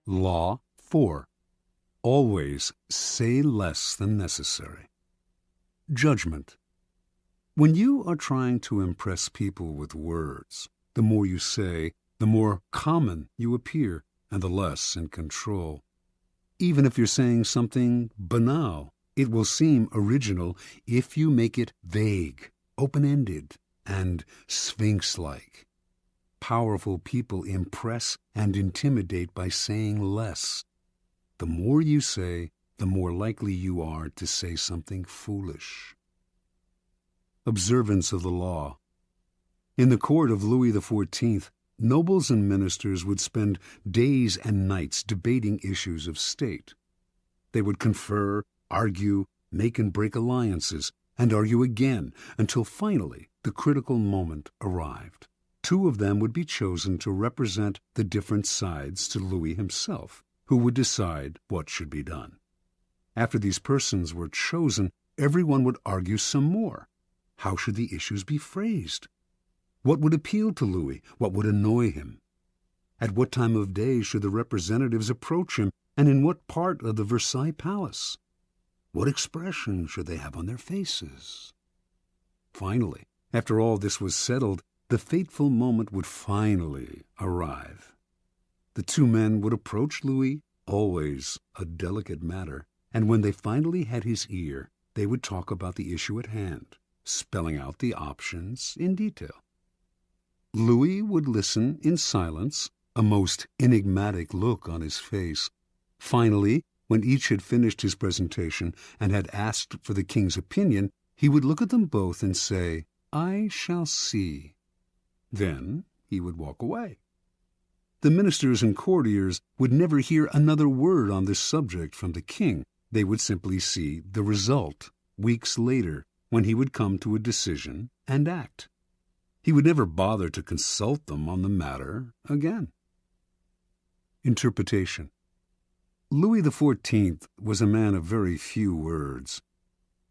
Law 4. Always say less than necessary. Judgment. When you are trying to impress people with words, the more you say, the more common you appear, and the less in control. Even if you're saying something banal, it will seem original if you make it vague, open-ended, and sphinx-like. Powerful people impress and intimidate by saying less. The more you say, the more likely you are to say something foolish. Observance of the law. In the court of Louis XIV, nobles and ministers would spend days and nights debating issues of state. They would confer, argue, make and break alliances, and argue again until finally the critical moment arrived. Two of them would be chosen to represent the different sides to Louis himself, who would decide what should be done. After these persons were chosen, everyone would argue some more. How should the issues be phrased? What would appeal to Louis? What would annoy him? At what time of day should the representatives approach him, and in what part of the Versailles Palace? What expression should they have on their faces? Finally, after all this was settled, the fateful moment would finally arrive. The two men would approach Louis, always a delicate matter, and when they finally had his ear, they would talk about the issue at hand, spelling out the options in detail. Louis would listen in silence, a most enigmatic look on his face. Finally, when each had finished his presentation and had asked for the king's opinion, he would look at them both and say, "I shall see." Then he would walk away. The ministers and courtiers would never hear another word on this subject from the king. They would simply see the result weeks later, when he would come to a decision and act. He would never bother to consult them on the matter again. Interpretation. Louis XIV was a man of very few words.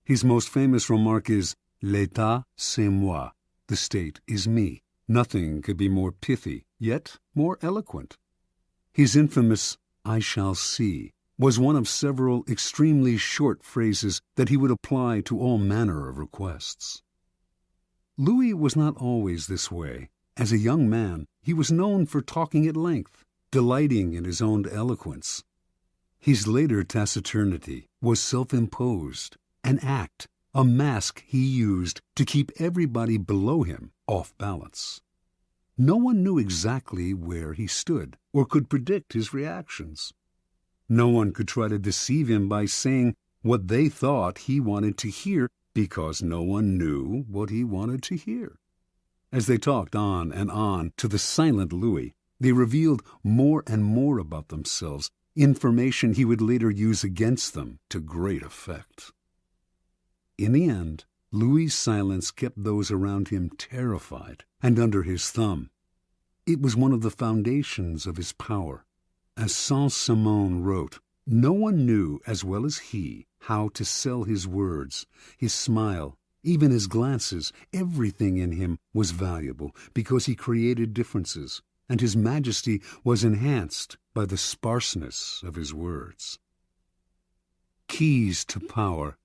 His most famous remark is, "L'État, c'est moi." The state is me. Nothing could be more pithy, yet more eloquent. His infamous, "I shall see," was one of several extremely short phrases that he would apply to all manner of requests. Louis was not always this way. As a young man, he was known for talking at length, delighting in his own eloquence. His later taciturnity was self-imposed, an act, a mask he used to keep everybody below him off balance. No one knew exactly where he stood or could predict his reactions. No one could try to deceive him by saying what they thought he wanted to hear, because no one knew what he wanted to hear. As they talked on and on to the silent Louis, they revealed more and more about themselves, information he would later use against them to great effect. In the end, Louis's silence kept those around him terrified and under his thumb. It was one of the foundations of his power. As Saint-Simon wrote, no one knew as well as he how to sell his words, his smile, even his glances. Everything in him was valuable because he created differences, and his majesty was enhanced by the sparseness of his words. Keys to power.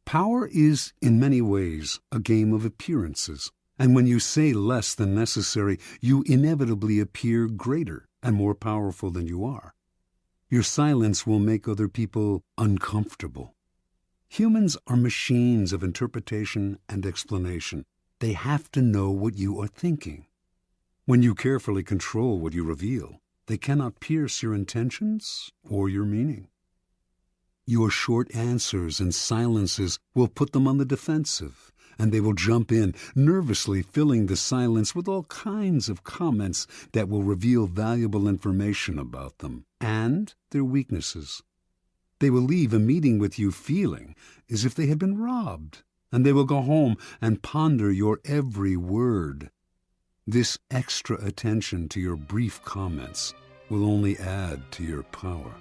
Power is, in many ways, a game of appearances, and when you say less than necessary, you inevitably appear greater and more powerful than you are. Your silence will make other people uncomfortable. Humans are machines of interpretation and explanation. They have to know what you are thinking. When you carefully control what you reveal, they cannot pierce your intentions or your meaning. Your short answers and silences will put them on the defensive, and they will jump in, nervously filling the silence with all kinds of comments that will reveal valuable information about them and their weaknesses. They will leave a meeting with you feeling as if they had been robbed, and they will go home and ponder your every word. This extra attention to your brief comments will only add to your power.